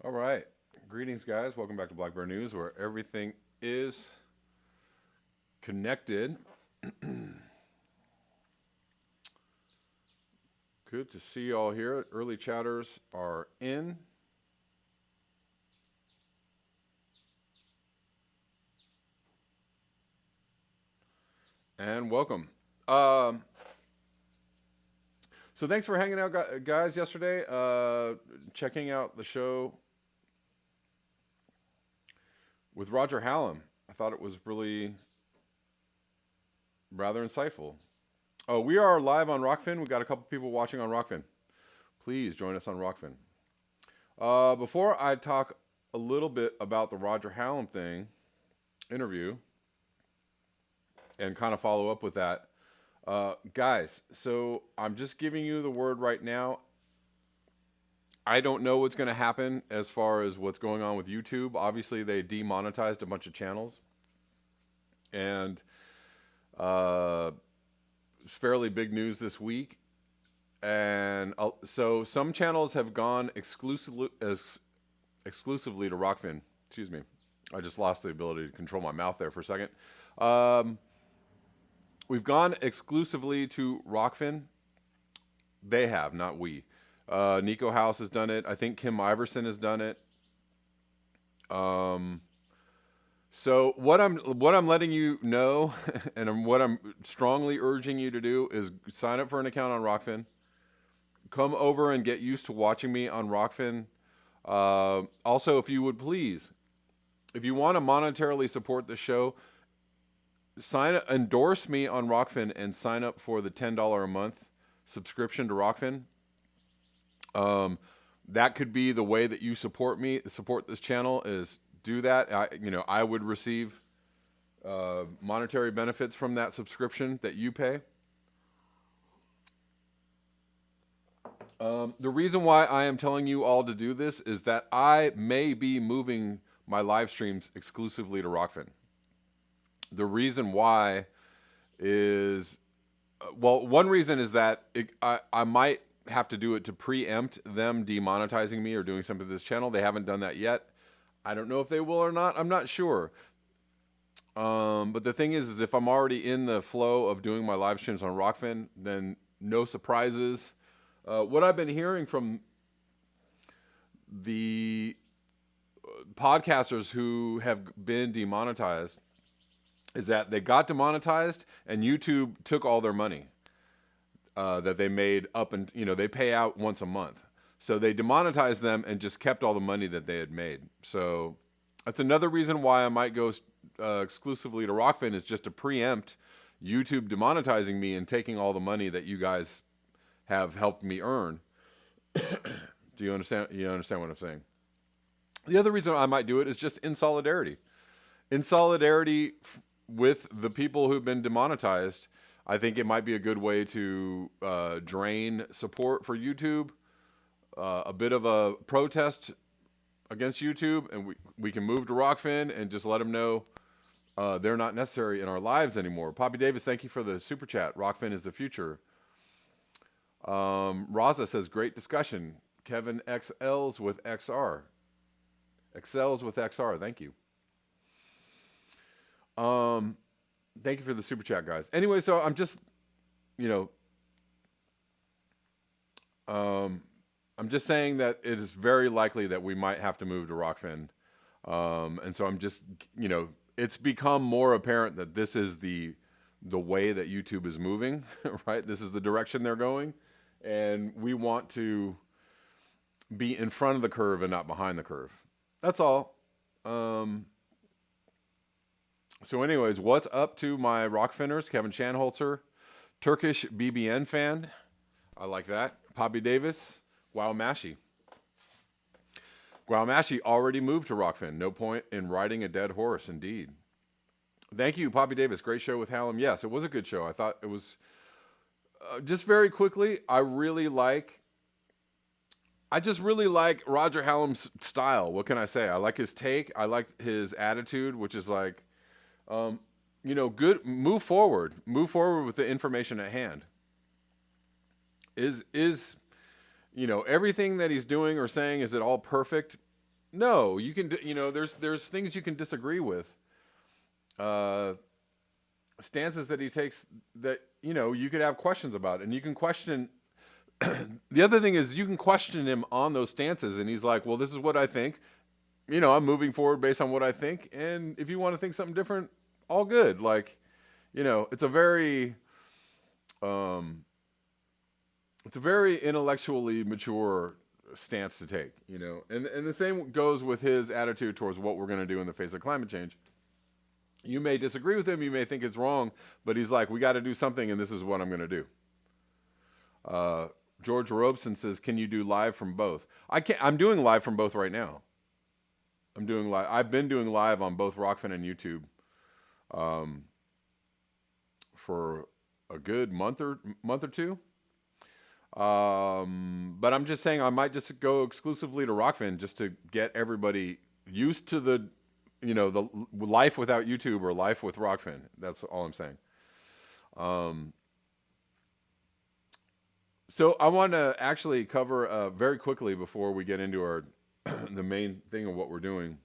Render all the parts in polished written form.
All right. Greetings, guys. Welcome back to Black Bear News, where everything is connected. Good to see you all here. Early chatters are in. And welcome. So thanks for hanging out, guys, yesterday. Checking out the show with Roger Hallam. I thought it was really rather insightful. Oh, we are live on Rockfin. We've got a couple people watching on Rockfin. Please join us on Rockfin. Before I talk a little bit about the Roger Hallam interview, and kind of follow up with that, guys, so I'm just giving you the word right now. I don't know what's going to happen as far as what's going on with YouTube. Obviously, they demonetized a bunch of channels. And it's fairly big news this week. And so some channels have gone exclusively to Rockfin. Excuse me. I just lost the ability to control my mouth there for a second. We've gone exclusively to Rockfin. They have, not we. Nico House has done it. I think Kim Iverson has done it. So what I'm letting you know, and what I'm strongly urging you to do is sign up for an account on Rockfin. Come over and get used to watching me on Rockfin. Also, if you would please, if you want to monetarily support the show, endorse me on Rockfin and sign up for the $10 a month subscription to Rockfin. That could be the way that you support this channel, is do that. I would receive monetary benefits from that subscription that you pay. The reason why I am telling you all to do this is that I may be moving my live streams exclusively to Rockfin. The reason why is, one reason is that I might have to do it to preempt them demonetizing me or doing something to this channel. They haven't done that yet. I don't know if they will or not. I'm not sure. But the thing is if I'm already in the flow of doing my live streams on Rockfin, then no surprises. What I've been hearing from the podcasters who have been demonetized is that they got demonetized and YouTube took all their money that they made up, and they pay out once a month. So they demonetized them and just kept all the money that they had made. So that's another reason why I might go exclusively to Rockfin, is just to preempt YouTube demonetizing me and taking all the money that you guys have helped me earn. Do you understand? You understand what I'm saying? The other reason I might do it is just in solidarity. In solidarity with the people who've been demonetized, I think it might be a good way to drain support for YouTube, a bit of a protest against YouTube, and we can move to Rockfin and just let them know they're not necessary in our lives anymore. Poppy Davis, thank you for the super chat. Rockfin is the future. Raza says, great discussion. Kevin XLs with XR. Excels with XR, thank you. Thank you for the super chat, guys. Anyway, so I'm just, I'm just saying that it is very likely that we might have to move to Rockfin. And so I'm just, it's become more apparent that this is the way that YouTube is moving, right? This is the direction they're going. And we want to be in front of the curve and not behind the curve. That's all. So anyways, what's up to my Rockfinners? Kevin Shanholzer, Turkish BBN fan. I like that. Poppy Davis. Wow Mashi. Wow Mashi already moved to Rockfin. No point in riding a dead horse, indeed. Thank you, Poppy Davis. Great show with Hallam. Yes, it was a good show. I thought it was... just very quickly, I just really like Roger Hallam's style. What can I say? I like his take. I like his attitude, which is like... good. Move forward with the information at hand. Is everything that he's doing or saying, is it all perfect? No, you can. There's things you can disagree with. Uh, Stances that he takes that you could have questions about, and you can question. The other thing is you can question him on those stances, and he's like, "Well, this is what I think. I'm moving forward based on what I think, and if you want to think something different, all good." Like, it's a very, um, it's a very intellectually mature stance to take, and the same goes with his attitude towards what we're going to do in the face of climate change. You may disagree with him, you may think it's wrong, but he's like, we got to do something, and this is what I'm going to do. George Robeson says, "Can you do live from both?" I can't. I'm doing live from both right now. I'm doing live. I've been doing live on both Rockfin and YouTube for a good month or two. But I'm just saying I might just go exclusively to Rockfin just to get everybody used to the life without YouTube or life with Rockfin. That's all I'm saying. So I want to actually cover very quickly before we get into our the main thing of what we're doing.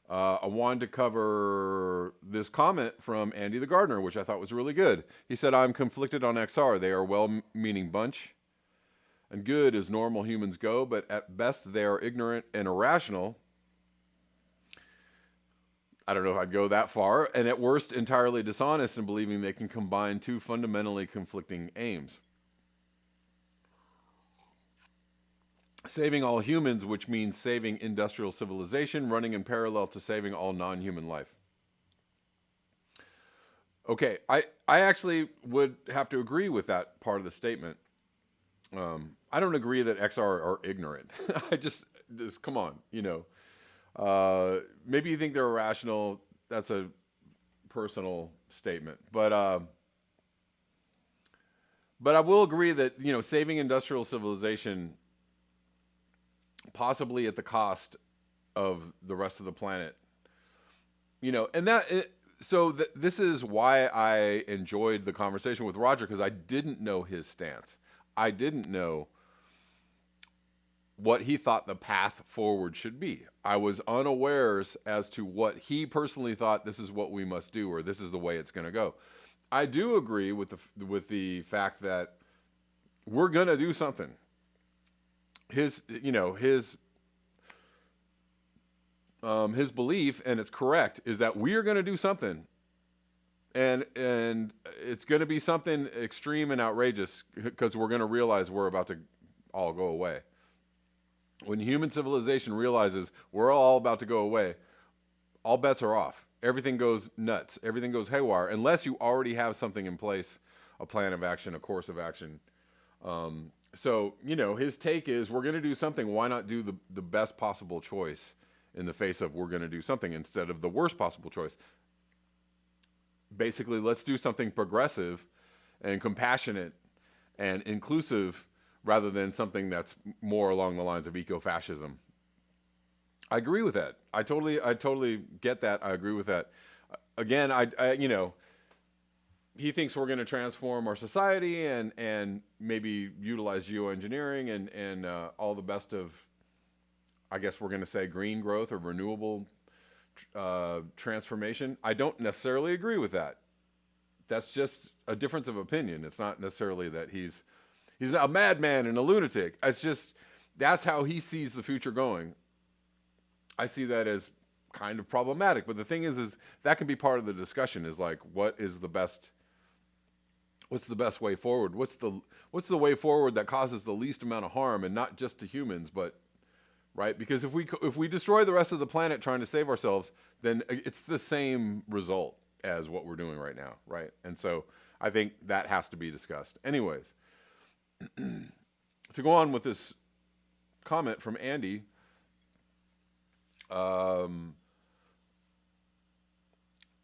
I wanted to cover this comment from Andy the Gardener, which I thought was really good. He said, "I'm conflicted on XR. They are a well-meaning bunch and good as normal humans go, but at best they are ignorant and irrational." I don't know if I'd go that far. "And at worst, entirely dishonest in believing they can combine two fundamentally conflicting aims. Saving all humans, which means saving industrial civilization, running in parallel to saving all non-human life." Okay, I actually would have to agree with that part of the statement. I don't agree that XR are ignorant. I just come on, maybe you think they're irrational. That's a personal statement, but I will agree that saving industrial civilization, possibly at the cost of the rest of the planet, and this is why I enjoyed the conversation with Roger, because I didn't know his stance. I didn't know what he thought the path forward should be. I was unawares as to what he personally thought this is what we must do, or this is the way it's going to go. I do agree with the fact that we're going to do something. His belief, and it's correct, is that we are going to do something, and it's going to be something extreme and outrageous, because we're going to realize we're about to all go away. When human civilization realizes we're all about to go away, all bets are off. Everything goes nuts. Everything goes haywire, unless you already have something in place, a plan of action, a course of action. So, his take is, we're going to do something. Why not do the best possible choice in the face of we're going to do something, instead of the worst possible choice? Basically, let's do something progressive and compassionate and inclusive, rather than something that's more along the lines of eco-fascism. I agree with that. I totally get that. I agree with that. Again, he thinks we're going to transform our society and maybe utilize geoengineering and all the best of, I guess we're going to say, green growth or renewable transformation. I don't necessarily agree with that. That's just a difference of opinion. It's not necessarily that he's a madman and a lunatic. It's just, that's how he sees the future going. I see that as kind of problematic. But the thing is that can be part of the discussion, is like, what's the best way forward? What's the way forward that causes the least amount of harm, and not just to humans, but right? Because if we destroy the rest of the planet trying to save ourselves, then it's the same result as what we're doing right now, right? And so I think that has to be discussed. Anyways, to go on with this comment from Andy,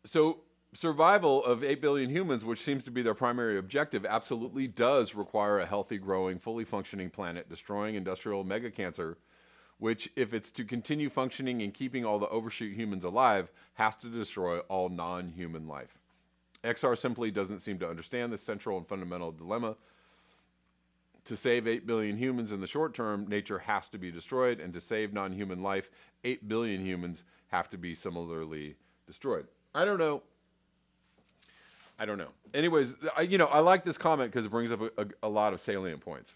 so survival of 8 billion humans, which seems to be their primary objective, absolutely does require a healthy, growing, fully functioning planet, destroying industrial mega cancer, which, if it's to continue functioning and keeping all the overshoot humans alive, has to destroy all non-human life. XR simply doesn't seem to understand this central and fundamental dilemma. to save 8 billion humans in the short term, nature has to be destroyed, and to save non-human life, 8 billion humans have to be similarly destroyed. I don't know. Anyways, I like this comment because it brings up a lot of salient points.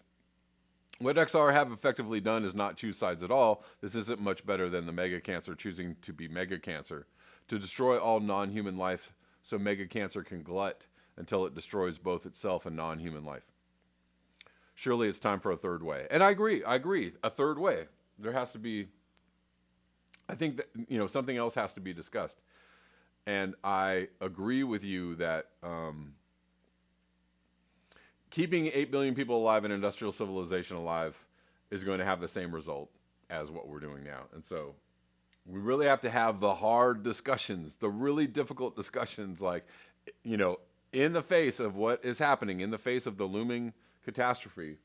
What XR have effectively done is not choose sides at all. This isn't much better than the mega cancer choosing to be mega cancer, to destroy all non-human life so mega cancer can glut until it destroys both itself and non-human life. Surely it's time for a third way. And I agree, a third way. There has to be, I think that, something else has to be discussed. And I agree with you that keeping 8 billion people alive and industrial civilization alive is going to have the same result as what we're doing now. And so we really have to have the hard discussions, the really difficult discussions, like, in the face of what is happening, in the face of the looming catastrophe,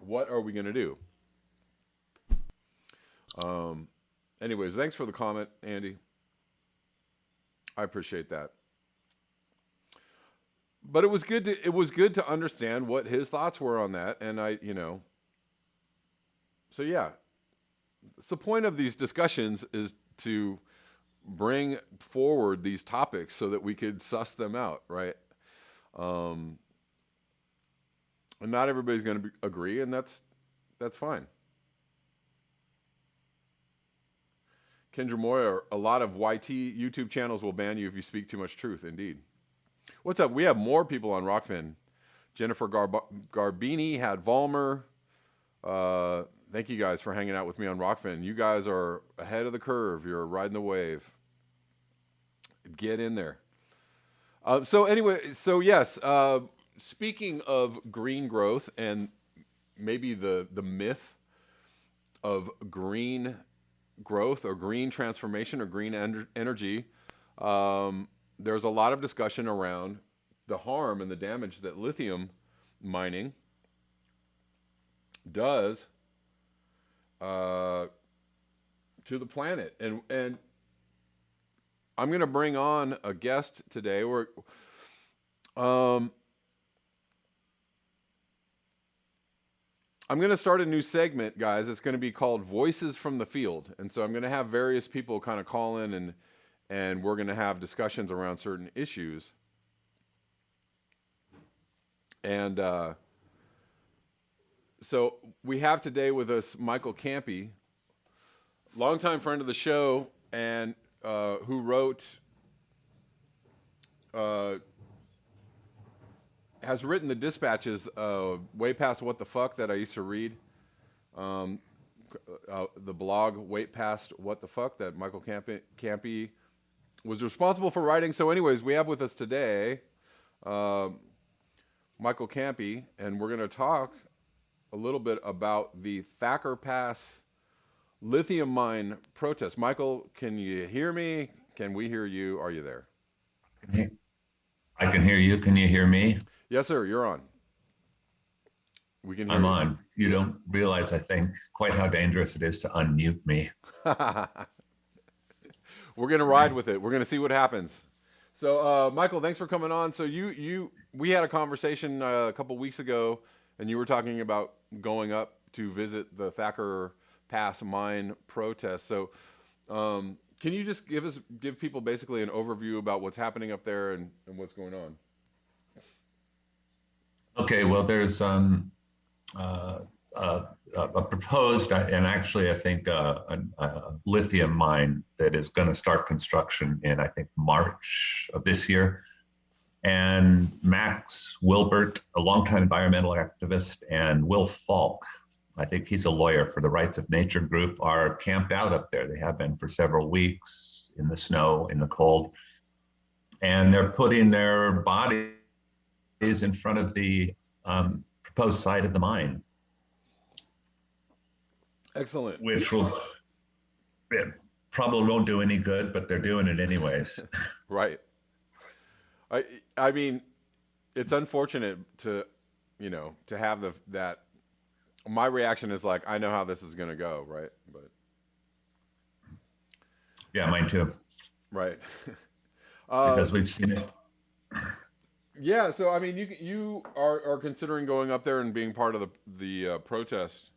what are we going to do? Anyways, thanks for the comment, Andy. I appreciate that. But it was good to understand what his thoughts were on that, and so yeah. It's the point of these discussions is to bring forward these topics so that we could suss them out, right? And not everybody's going to agree, and that's fine. Kendra Moyer, a lot of YT YouTube channels will ban you if you speak too much truth. Indeed. What's up? We have more people on Rockfin. Jennifer Garbini had Vollmer. Thank you guys for hanging out with me on Rockfin. You guys are ahead of the curve. You're riding the wave. Get in there. So yes, speaking of green growth and maybe the myth of green growth or green transformation or green energy, there's a lot of discussion around the harm and the damage that lithium mining does to the planet. And I'm going to bring on a guest today. I'm going to start a new segment, guys. It's going to be called Voices from the Field. And so I'm going to have various people kind of call in and we're going to have discussions around certain issues. And so we have today with us Michael Campi, longtime friend of the show, and who wrote, has written the dispatches way past what the fuck that I used to read. The blog Way Past What the Fuck that Michael Campi was responsible for writing. So anyways, we have with us today Michael Campi, and we're going to talk a little bit about the Thacker Pass lithium mine protest. Michael, can you hear me? Can we hear you? Are you there? I can hear you. Can you hear me? Yes, sir. You're on. We can hear I'm you. on. You don't realize, I think, quite how dangerous it is to unmute me. We're going to ride with it. We're going to see what happens. So, Michael, thanks for coming on. So we had a conversation a couple weeks ago, and you were talking about going up to visit the Thacker Pass mine protest. So, can you just give people basically an overview about what's happening up there and what's going on? Okay, well, there's a proposed, and actually I think a lithium mine that is going to start construction in, I think, March of this year. And Max Wilbert, a longtime environmental activist, and Will Falk, I think he's a lawyer for the Rights of Nature group, are camped out up there. They have been for several weeks in the snow, in the cold. And they're putting their bodies in front of the proposed site of the mine. Excellent. Which it probably won't do any good, but they're doing it anyways. Right. I mean, it's unfortunate to have that. My reaction is like, I know how this is going to go, right? But yeah, mine too. Right. Because we've seen it. Yeah, so I mean, you are considering going up there and being part of the protest.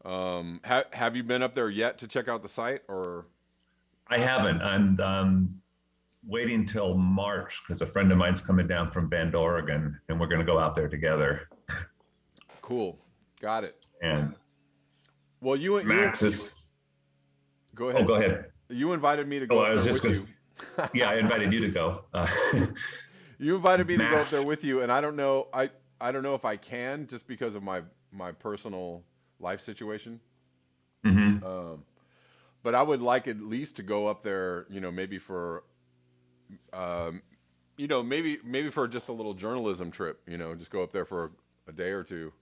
Have you been up there yet to check out the site, or? I haven't. I'm waiting till March because a friend of mine's coming down from Bend, Oregon, and we're going to go out there together. Cool, got it. And Well, you Max is. go Oh, ahead. go ahead. You invited me to Oh, go I up was there just with going you. to. Yeah, I invited you to go. You invited me to go up Max. there with you, and I don't know. I don't know if I can just because of my personal life situation. Hmm. Um, but I would like at least to go up there. Maybe for um, maybe for just a little journalism trip. Just go up there for a day or two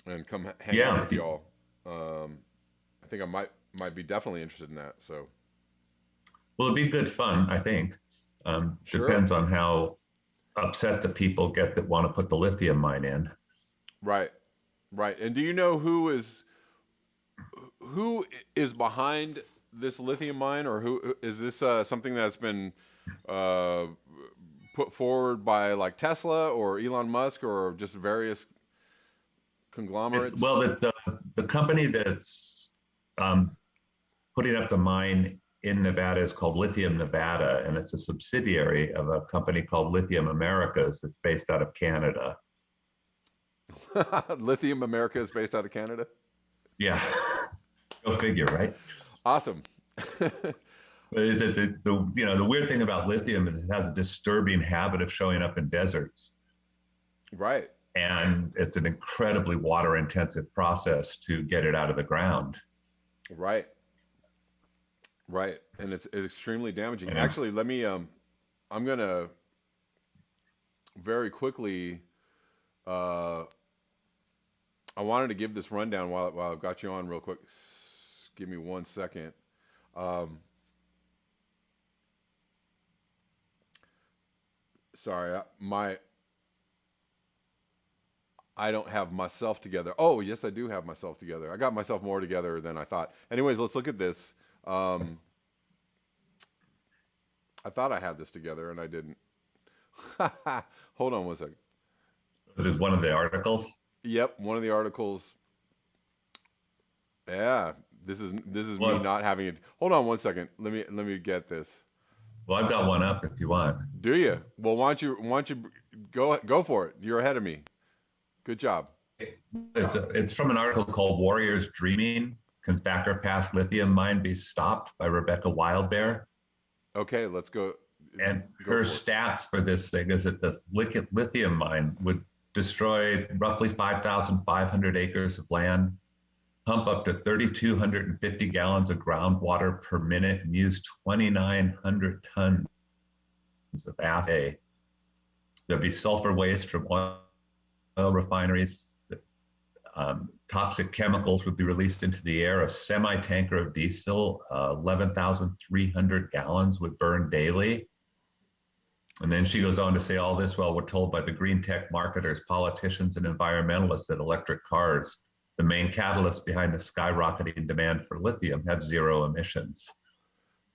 and come hang out Yeah. with y'all. I think I might be definitely interested in that. So Well, it'd be good fun, I think. sure, Depends on how upset the people get that want to put the lithium mine in. right, right. And do you know who is behind this lithium mine, or who is this something that's been uh, put forward by like Tesla or Elon Musk or just various conglomerates? Well, the company that's um, putting up the mine in Nevada is called Lithium Nevada, and it's a subsidiary of a company called Lithium Americas that's based out of Canada. Lithium America is based out of Canada. Yeah, go figure, right? Awesome. But the weird thing about lithium is it has a disturbing habit of showing up in deserts, Right, and it's an incredibly water intensive process to get it out of the ground. right, right. And it's extremely damaging. And Actually, let me I'm gonna very quickly uh I wanted to give this rundown while I've got you on real quick. Give me 1 second. Um, sorry, I don't have myself together. Oh, yes, I do have myself together. I got myself more together than I thought. Anyways, let's look at this. I thought I had this together and I didn't. Hold on 1 second. this is one of the articles. Yep, one of the articles. Yeah, this is me Well, not having it. Hold on 1 second. Let me get this. well, I've got one up if you want. Do you? Well, why don't you go for it? You're ahead of me. Good job. It's from an article called "Warriors Dreaming: Can Thacker Pass Lithium Mine Be Stopped?" by Rebecca Wildbear. Okay, let's go. And Go her for it. stats for this thing is that the lithium mine would destroy roughly 5,500 acres of land, pump up to 3,250 gallons of groundwater per minute, and use 2,900 tons of acid. There'd be sulfur waste from oil refineries. Toxic chemicals would be released into the air. A semi-tanker of diesel, 11,300 gallons, would burn daily. And then she goes on to say all this while we're told by the green tech marketers, politicians, and environmentalists that electric cars, the main catalyst behind the skyrocketing demand for lithium, have zero emissions.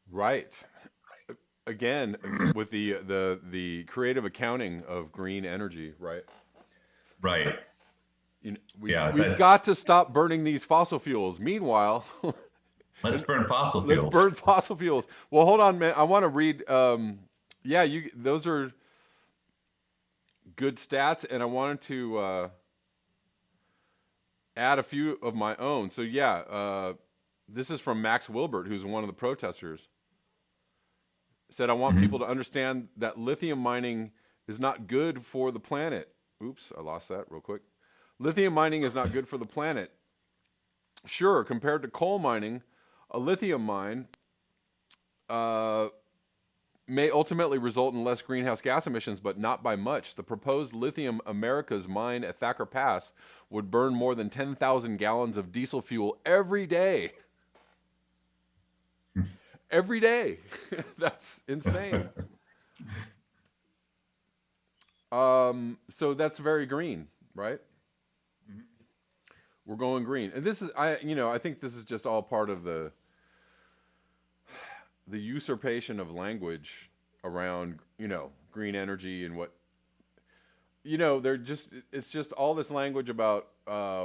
Right. Again, with the creative accounting of green energy, right? Right. Yeah. We've got to stop burning these fossil fuels. Meanwhile, Let's burn fossil let's fuels. burn fossil fuels. Well, hold on, man. I want to read. Yeah, those are good stats, and I wanted to add a few of my own. So yeah, this is from Max Wilbert, who's one of the protesters. Said, I want people to understand that lithium mining is not good for the planet. Oops, I lost that real quick. Lithium mining is not good for the planet. Sure, compared to coal mining, a lithium mine may ultimately result in less greenhouse gas emissions, but not by much. The proposed Lithium Americas mine at Thacker Pass would burn more than 10,000 gallons of diesel fuel every day. Every day. That's insane. So that's very green, right? We're going green. And this is I think this is just all part of the usurpation of language around, green energy and what it's just all this language about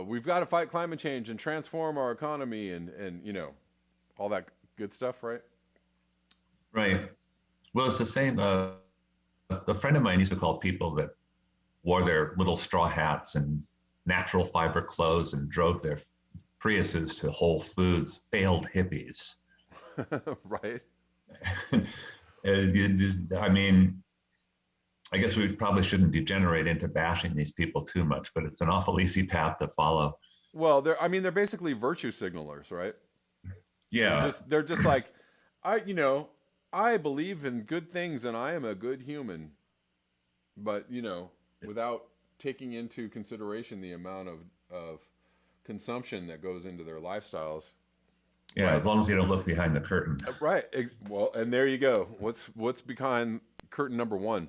we've got to fight climate change and transform our economy and all that good stuff, right? Right. Well, it's the same. A friend of mine used to call people that wore their little straw hats and natural fiber clothes and drove their Priuses to Whole Foods failed hippies. Right. I mean, I guess we probably shouldn't degenerate into bashing these people too much, but it's an awful easy path to follow. Well, they're basically virtue signalers, right? Yeah. They're just like, I believe in good things and I am a good human, but without taking into consideration the amount of consumption that goes into their lifestyles. Yeah, Right. as long as you don't look behind the curtain. Right. Well, and there you go. What's behind curtain number one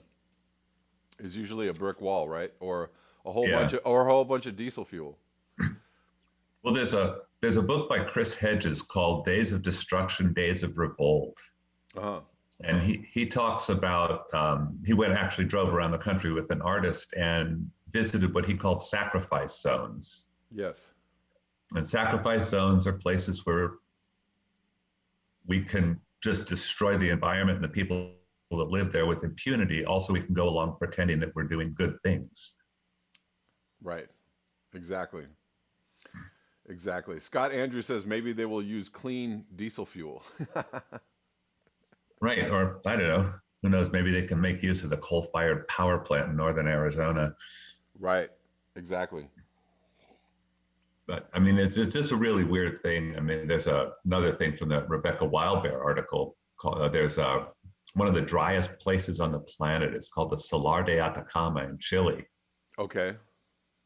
is usually a brick wall, right? Or a whole bunch of diesel fuel. Well, there's a book by Chris Hedges called Days of Destruction, Days of Revolt. Uh-huh. And he talks about he drove around the country with an artist and visited what he called sacrifice zones. Yes. And sacrifice zones are places where we can just destroy the environment and the people that live there with impunity. Also, we can go along pretending that we're doing good things. Right. Exactly. Exactly. Scott Andrews says maybe they will use clean diesel fuel. Right. Or I don't know. Who knows? Maybe they can make use of the coal-fired power plant in northern Arizona. Right. Exactly. But I mean, it's just a really weird thing. I mean, there's another thing from the Rebecca Wildbear article. There's one of the driest places on the planet. It's called the Salar de Atacama in Chile. Okay.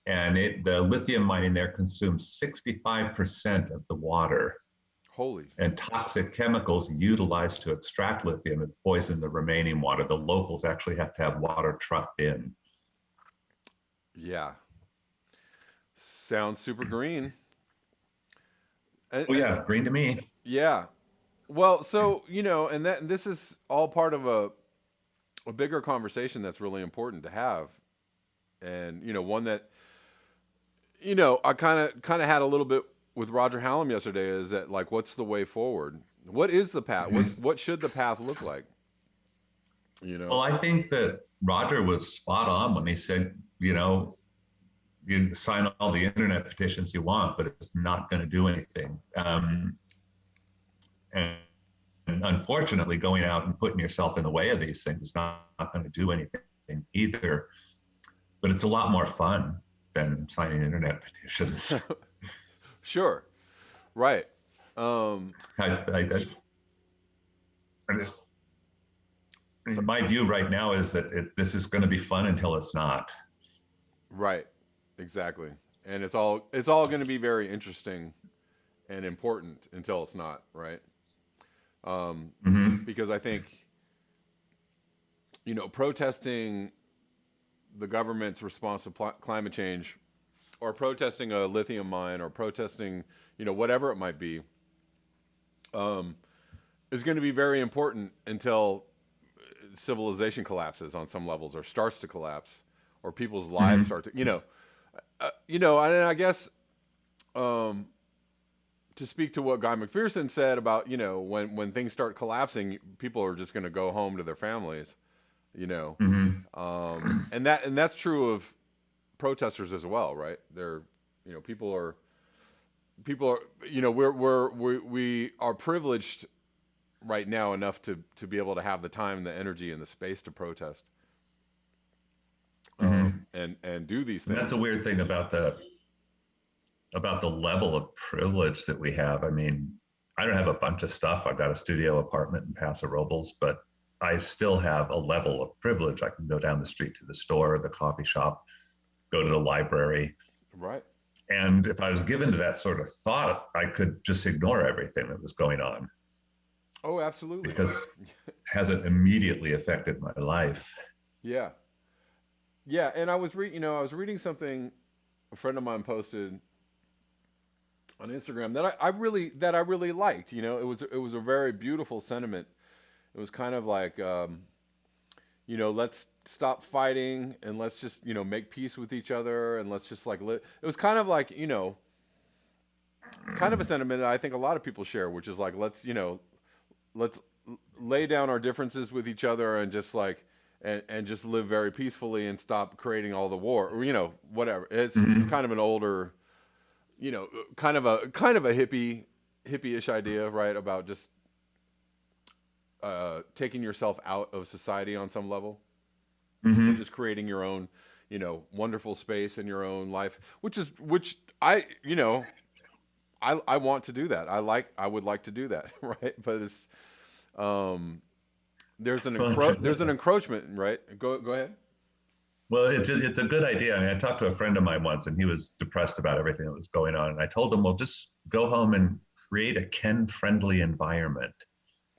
And the lithium mining there consumes 65% of the water. Holy. And toxic chemicals utilized to extract lithium have poisoned the remaining water. The locals actually have to have water trucked in. Yeah. Sounds super green. Oh yeah, green to me. Yeah. Well, so, and this is all part of a bigger conversation that's really important to have. And, one that, I kind of had a little bit with Roger Hallam yesterday is that, like, what's the way forward? What is the path? What should the path look like? Well, I think that Roger was spot on when he said, you can sign all the internet petitions you want, but it's not going to do anything. And unfortunately, going out and putting yourself in the way of these things is not going to do anything either. But it's a lot more fun than signing internet petitions. Sure. Right. My view right now is that this is going to be fun until it's not. Right. Exactly. And it's all going to be very interesting and important until it's not, right? Because I think, protesting the government's response to climate change, or protesting a lithium mine, or protesting, whatever it might be, is going to be very important until civilization collapses on some levels, or starts to collapse, or people's lives start to, and I guess, to speak to what Guy McPherson said about, when things start collapsing, people are just going to go home to their families, and that's true of protesters as well, right? They're, people are, we are privileged right now enough to be able to have the time, the energy, and the space to protest, and do these things. And that's a weird thing about the level of privilege that we have. I mean, I don't have a bunch of stuff. I've got a studio apartment in Paso Robles, but I still have a level of privilege. I can go down the street to the store, the coffee shop, go to the library. Right. And if I was given to that sort of thought, I could just ignore everything that was going on. Oh, absolutely. Because it hasn't immediately affected my life. Yeah. Yeah, and I was reading something a friend of mine posted on Instagram that I really liked. It was a very beautiful sentiment. It was kind of like, let's stop fighting and let's just, make peace with each other and let's just like live. It was kind of like, kind of a sentiment that I think a lot of people share, which is like, let's lay down our differences with each other and just like, and just live very peacefully and stop creating all the war, or, whatever. It's kind of an older, kind of a hippie-ish idea, right? About just taking yourself out of society on some level, just creating your own, wonderful space in your own life, which I want to do that. I would like to do that, right? But it's there's an encroachment, right? Go ahead. Well, it's a good idea. I mean, I talked to a friend of mine once, and he was depressed about everything that was going on. And I told him, well, just go home and create a Ken-friendly environment.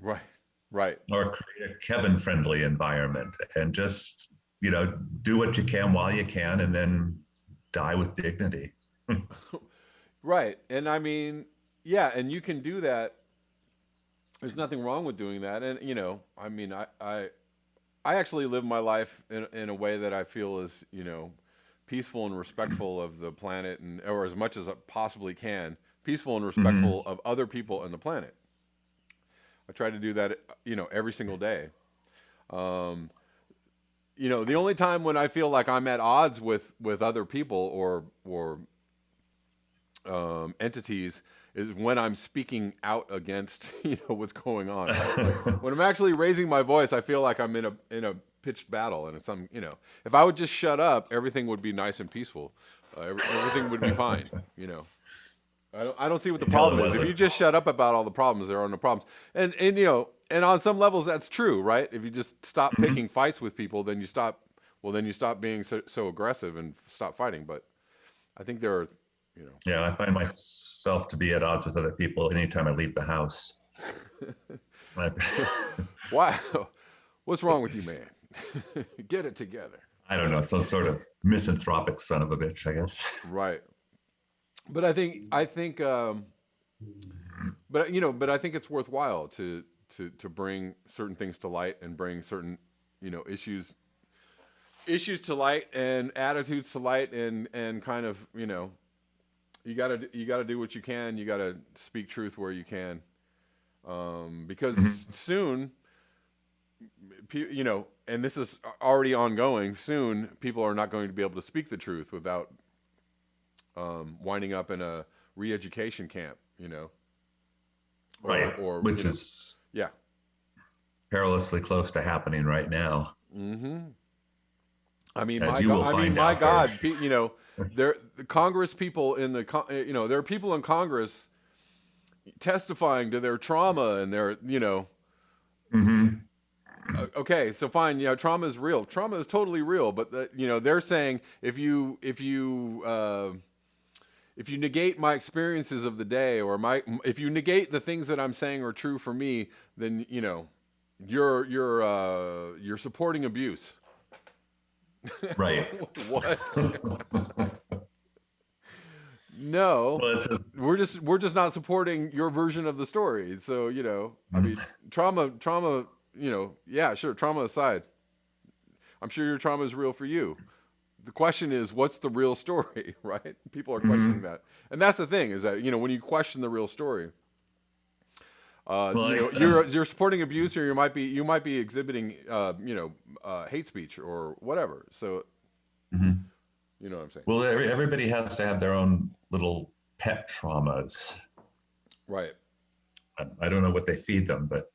Right. Or create a Kevin-friendly environment, and just, do what you can while you can, and then die with dignity. Right. And I mean, yeah, and you can do that. There's nothing wrong with doing that. And, I mean, I actually live my life in a way that I feel is, peaceful and respectful of the planet, or as much as I possibly can, peaceful and respectful of other people and the planet. I try to do that, every single day. The only time when I feel like I'm at odds with other people or entities is when I'm speaking out against, what's going on. Right? When I'm actually raising my voice, I feel like I'm in a pitched battle, and it's if I would just shut up, everything would be nice and peaceful. Everything would be fine. I don't see what the problem is. If you just shut up about all the problems, there are no problems. And and on some levels that's true, right? If you just stop picking fights with people, then you stop being so aggressive and stop fighting. But I think there are, Yeah, I find myself to be at odds with other people anytime I leave the house. Wow. What's wrong with you, man? Get it together. I don't know, some sort of misanthropic son of a bitch, I guess. Right. But I think, but I think it's worthwhile to bring certain things to light and bring certain, issues to light and attitudes to light and kind of, you gotta do what you can. You gotta speak truth where you can, because soon, and this is already ongoing. Soon, people are not going to be able to speak the truth without winding up in a re-education camp, Right, which is perilously close to happening right now. I mean, my God, there the Congress people in the there are people in Congress testifying to their trauma and their okay, so fine, trauma is real. Trauma is totally real, but they're saying if you negate my experiences of the day, or if you negate the things that I'm saying are true for me, then you're supporting abuse. Right. What? No, we're just not supporting your version of the story. So I mean, trauma. Yeah, sure. Trauma aside, I'm sure your trauma is real for you. The question is, what's the real story, right? People are questioning that, and that's the thing is that when you question the real story, you're supporting abuse, or you might be exhibiting hate speech or whatever. So you know what I'm saying? Well, everybody has to have their own little pet traumas, right? I don't know what they feed them, but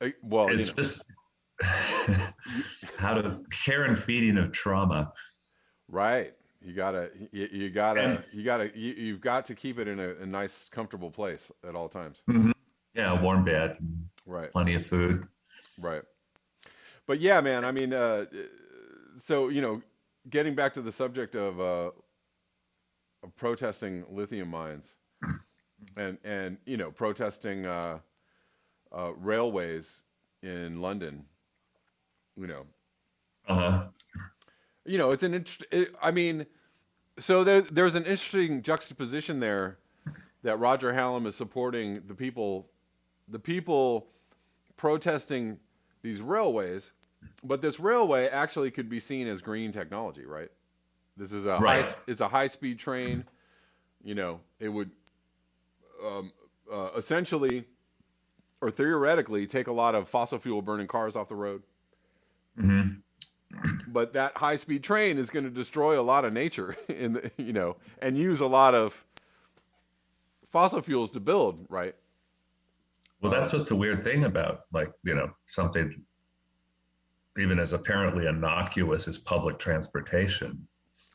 it's just how to care and feeding of trauma. Right. You've got to keep it in a nice, comfortable place at all times. Yeah, a warm bed, right? Plenty of food, right? But yeah, man. I mean, so getting back to the subject of protesting lithium mines, and protesting railways in London, it's an interesting. I mean, so there's an interesting juxtaposition there that Roger Hallam is supporting the people protesting these railways, But this railway actually could be seen as green technology, right? This is a Right. it's a high speed train. It would essentially or theoretically take a lot of fossil fuel burning cars off the road. Hmm. But that high speed train is going to destroy a lot of nature and use a lot of fossil fuels to build, right? Well, that's what's the weird thing about, like, something even as apparently innocuous as public transportation.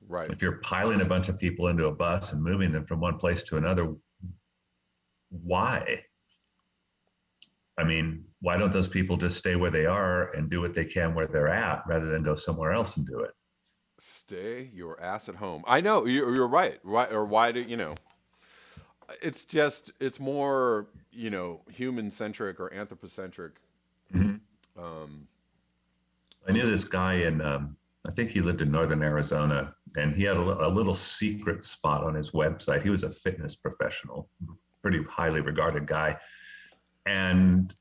Right. If you're piling a bunch of people into a bus and moving them from one place to another, why? I mean, why don't those people just stay where they are and do what they can where they're at rather than go somewhere else and do it? Stay your ass at home. I know you're right. Right. Or why do it's more, human centric or anthropocentric. Mhm. Um, I knew this guy I think he lived in northern Arizona, and he had a little secret spot on his website. He was a fitness professional, pretty highly regarded guy. And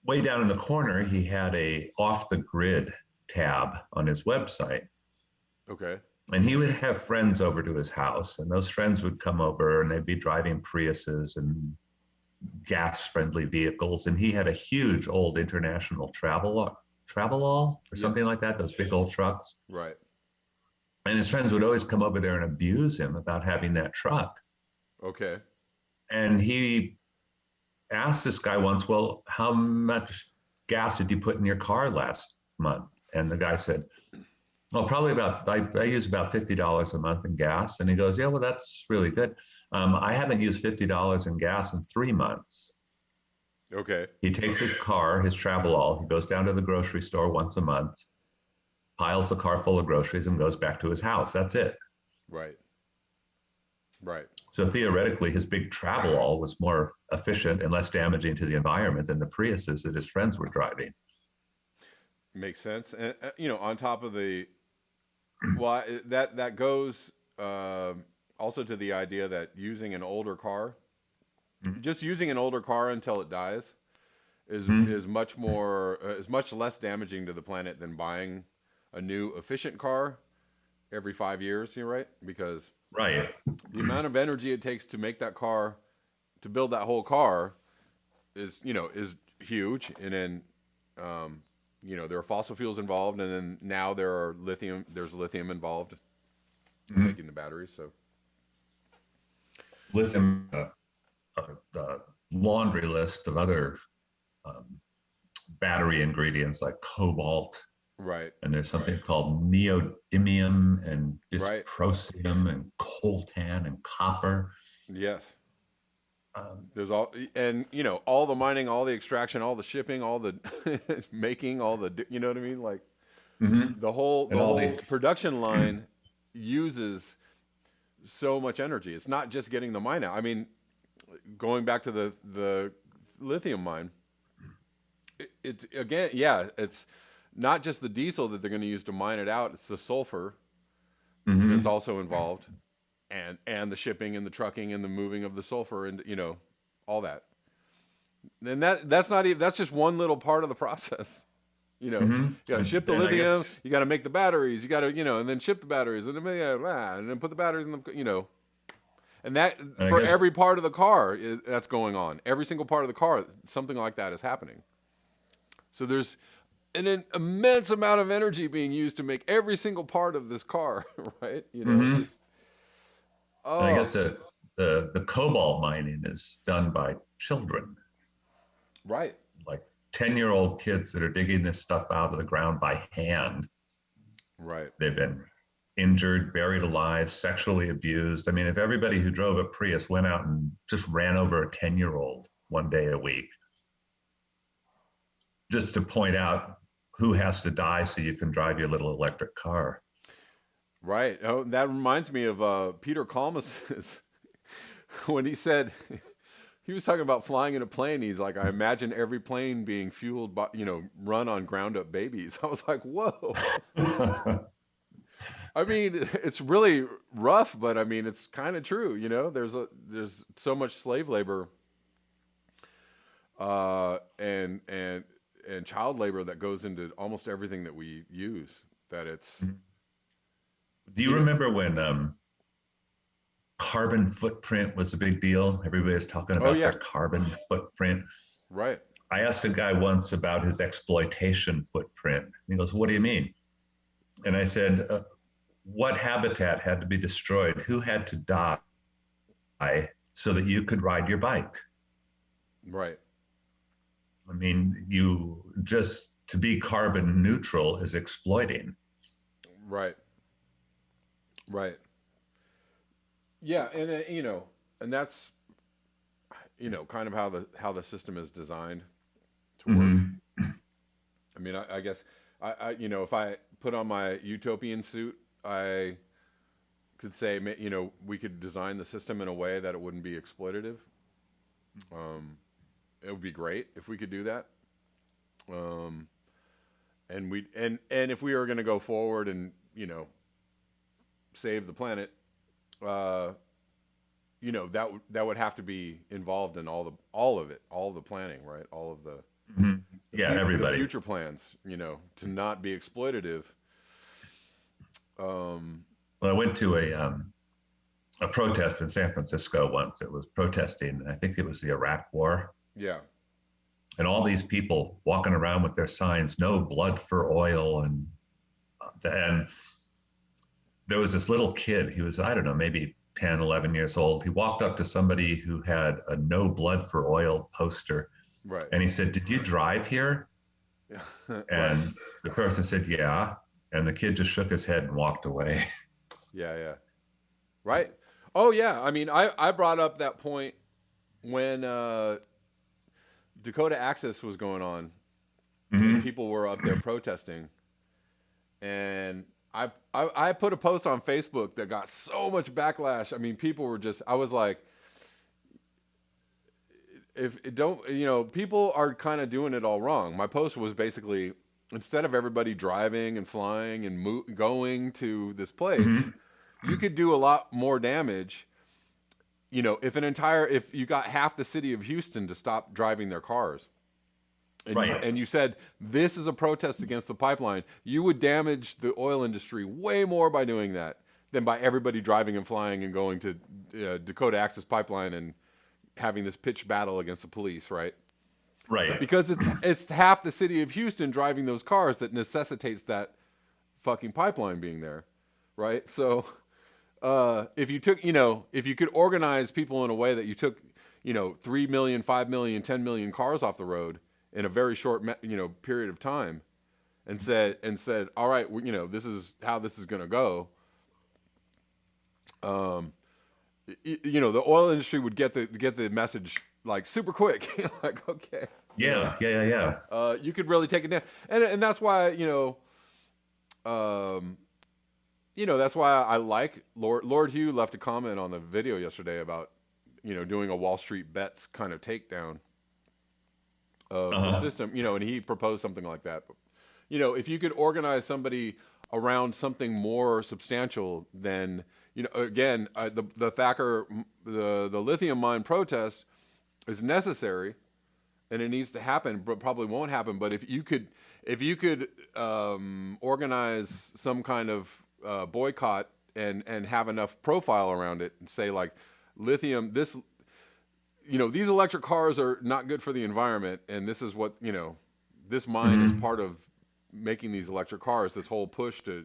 way down in the corner, he had a off the grid tab on his website. okay. And he would have friends over to his house, and those friends would come over and they'd be driving Priuses and gas friendly vehicles. And he had a huge old international Travelall or something Yes. like that, those big old trucks. Right. And his friends would always come over there and abuse him about having that truck. Okay. And he asked this guy once, well, how much gas did you put in your car last month? And the guy said, well, probably I use about $50 a month in gas. And he goes, yeah, well, that's really good. I haven't used $50 in gas in 3 months. Okay. He takes his car, his Travelall, he goes down to the grocery store once a month, piles the car full of groceries, and goes back to his house. That's it. Right. Right. So theoretically, his big Travelall was more efficient and less damaging to the environment than the Priuses that his friends were driving. Makes sense. And on top of that goes also to the idea that using an older car, just using an older car until it dies, is much more is much less damaging to the planet than buying a new efficient car every 5 years. You're right, because Right. the amount of energy it takes to make that car, to build that whole car, is huge. And then there are fossil fuels involved, and then now there's lithium involved in making the batteries. So Lithium, the laundry list of other battery ingredients like cobalt, right, and there's something called neodymium and right, dysprosium and coltan and copper. yes. There's all the mining, all the extraction, all the shipping, all the making, all the you know what I mean, like the whole production line uses so much energy. It's not just getting the mine out. I mean, going back to the lithium mine, it's again, yeah, it's not just the diesel that they're going to use to mine it out. It's the sulfur that's also involved, and the shipping and the trucking and the moving of the sulfur and all that. And that's not even, that's just one little part of the process. You got to ship the lithium, you got to make the batteries, you got to and then ship the batteries, and then put the batteries in the and that for every part of the car that's going on. Every single part of the car, something like that is happening. So there's an immense amount of energy being used to make every single part of this car, right? I guess the cobalt mining is done by children, right? like 10-year-old kids that are digging this stuff out of the ground by hand. Right. They've been injured, buried alive, sexually abused. I mean, if everybody who drove a Prius went out and just ran over a 10-year-old one day a week, just to point out who has to die so you can drive your little electric car. Right. Oh, that reminds me of Peter Kalmus's when he said he was talking about flying in a plane. He's like, I imagine every plane being fueled by, run on ground up babies. I was like, whoa. I mean, it's really rough, but I mean, it's kind of true. There's so much slave labor, and and child labor that goes into almost everything that we use. That it's. Do you remember when carbon footprint was a big deal? Everybody was talking about their carbon footprint. Right. I asked a guy once about his exploitation footprint. He goes, "What do you mean?" And I said, "What habitat had to be destroyed? Who had to die so that you could ride your bike?" Right. I mean, you just to be carbon neutral is exploiting. Right. Right. Yeah, and you know, and that's kind of how the system is designed to work. Mm-hmm. I mean, I guess I if I put on my utopian suit, I could say we could design the system in a way that it wouldn't be exploitative. It would be great if we could do that. And we and if we were going to go forward and save the planet, that would have to be involved in all of it, all of the planning, right? All of the everybody, the future plans, to not be exploitative. Well, I went to a protest in San Francisco once. It was protesting, I think it was the Iraq War. Yeah. And all these people walking around with their signs, "No blood for oil," and there was this little kid. He was, I don't know, maybe 10, 11 years old. He walked up to somebody who had a "No blood for oil" poster. Right. And he said, "Did you drive here?" And Right. the person said, "Yeah." And the kid just shook his head and walked away. Yeah. Right. Oh yeah. I mean, I brought up that point when Dakota Access was going on, and people were up there protesting, and I put a post on Facebook that got so much backlash. I mean, people were just, I was like, if it don't, people are kind of doing it all wrong. My post was basically, instead of everybody driving and flying and going to this place, you could do a lot more damage. If you got half the city of Houston to stop driving their cars, and, right. And you said, this is a protest against the pipeline, you would damage the oil industry way more by doing that than by everybody driving and flying and going to Dakota Access Pipeline and having this pitched battle against the police, right? Right. Because it's half the city of Houston driving those cars that necessitates that fucking pipeline being there, right? So if you could organize people in a way that you took, 3 million, 5 million, 10 million cars off the road in a very short, period of time, and said, all right, this is how this is going to go. The oil industry would get the message like super quick, like, okay. Yeah. You could really take it down, and that's why that's why I like Lord Hugh left a comment on the video yesterday about doing a Wall Street bets kind of takedown of the system, and he proposed something like that. But, if you could organize somebody around something more substantial than again, the Thacker, the lithium mine protest is necessary, and it needs to happen, but probably won't happen. But if you could organize some kind of boycott and have enough profile around it, and say like, lithium, these electric cars are not good for the environment, and this is what this mine is part of making these electric cars. This whole push to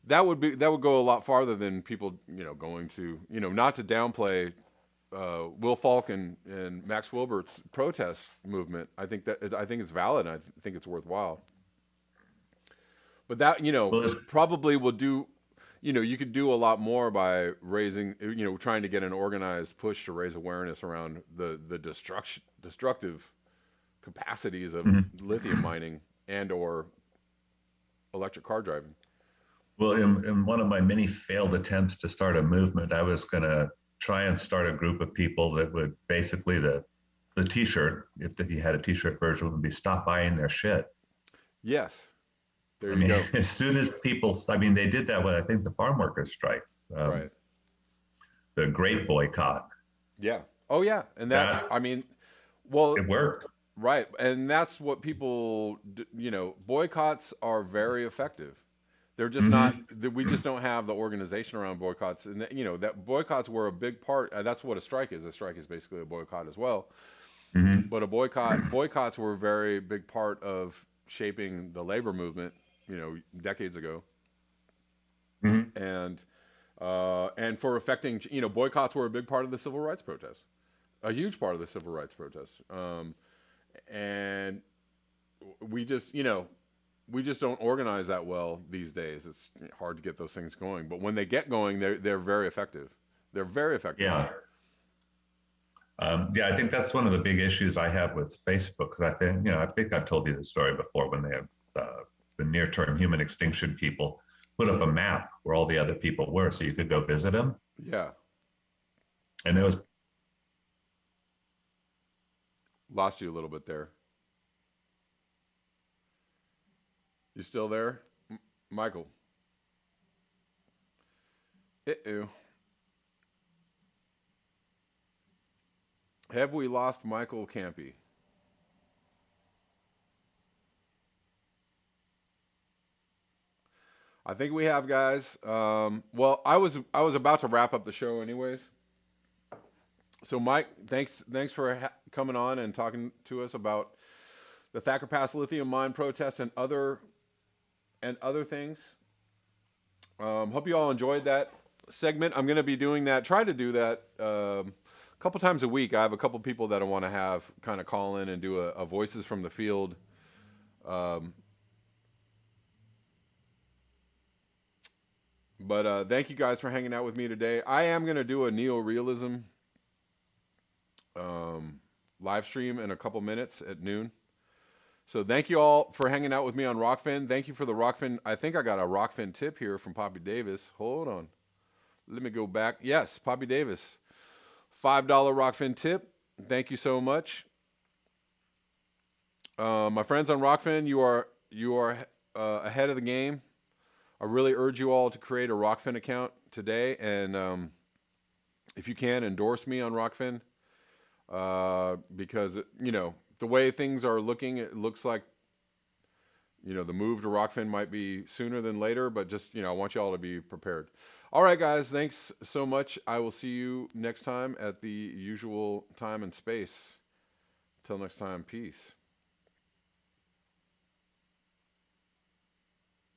that would go a lot farther than people going to not to downplay Will Falk and Max Wilbert's protest movement. I think it's valid, and I think it's worthwhile. But that probably will do. You could do a lot more by raising, trying to get an organized push to raise awareness around the destructive capacities of lithium mining and or electric car driving. Well, in one of my many failed attempts to start a movement, I was going to try and start a group of people that would basically the T-shirt, if you had a T-shirt version, would be "Stop buying their shit." Yes. There you go. As soon as people, they did that with, I think, the farm workers strike, right? The great boycott. Yeah. Oh yeah, and that it worked. Right, and that's what boycotts are very effective. They're just not. Hmm. We just don't have the organization around boycotts, and that boycotts were a big part. That's what a strike is. A strike is basically a boycott as well. Hmm. But boycotts were a very big part of shaping the labor movement, decades ago, Hmm. and for affecting, boycotts were a big part of the civil rights protests, a huge part of the civil rights protests, and we just, we just don't organize that well these days. It's hard to get those things going, but when they get going, they're very effective. They're very effective. Yeah. Yeah, I think that's one of the big issues I have with Facebook, because I think I've told you the story before, when they have the near-term human extinction people put up a map where all the other people were, so you could go visit them. Yeah, And there was, lost you a little bit there. You still there, Michael? Uh-oh. Have we lost Michael Campi? I think we have, guys. Well, I was about to wrap up the show anyways. So, Mike, thanks for coming on and talking to us about the Thacker Pass lithium mine protest and other things. Hope you all enjoyed that segment. I'm going to be doing that. Try to do that a couple times a week. I have a couple people that I want to have kind of call in and do a voices from the field. But thank you guys for hanging out with me today. I am going to do a neorealism live stream in a couple minutes at noon. So thank you all for hanging out with me on Rockfin. Thank you for the Rockfin. I think I got a Rockfin tip here from Poppy Davis. Hold on. Let me go back. Yes, Poppy Davis. $5 Rockfin tip. Thank you so much. My friends on Rockfin, you are ahead of the game. I really urge you all to create a Rockfin account today, and if you can, endorse me on Rockfin, because the way things are looking, it looks like the move to Rockfin might be sooner than later. But just I want you all to be prepared. All right, guys, thanks so much. I will see you next time at the usual time and space. Till next time, peace.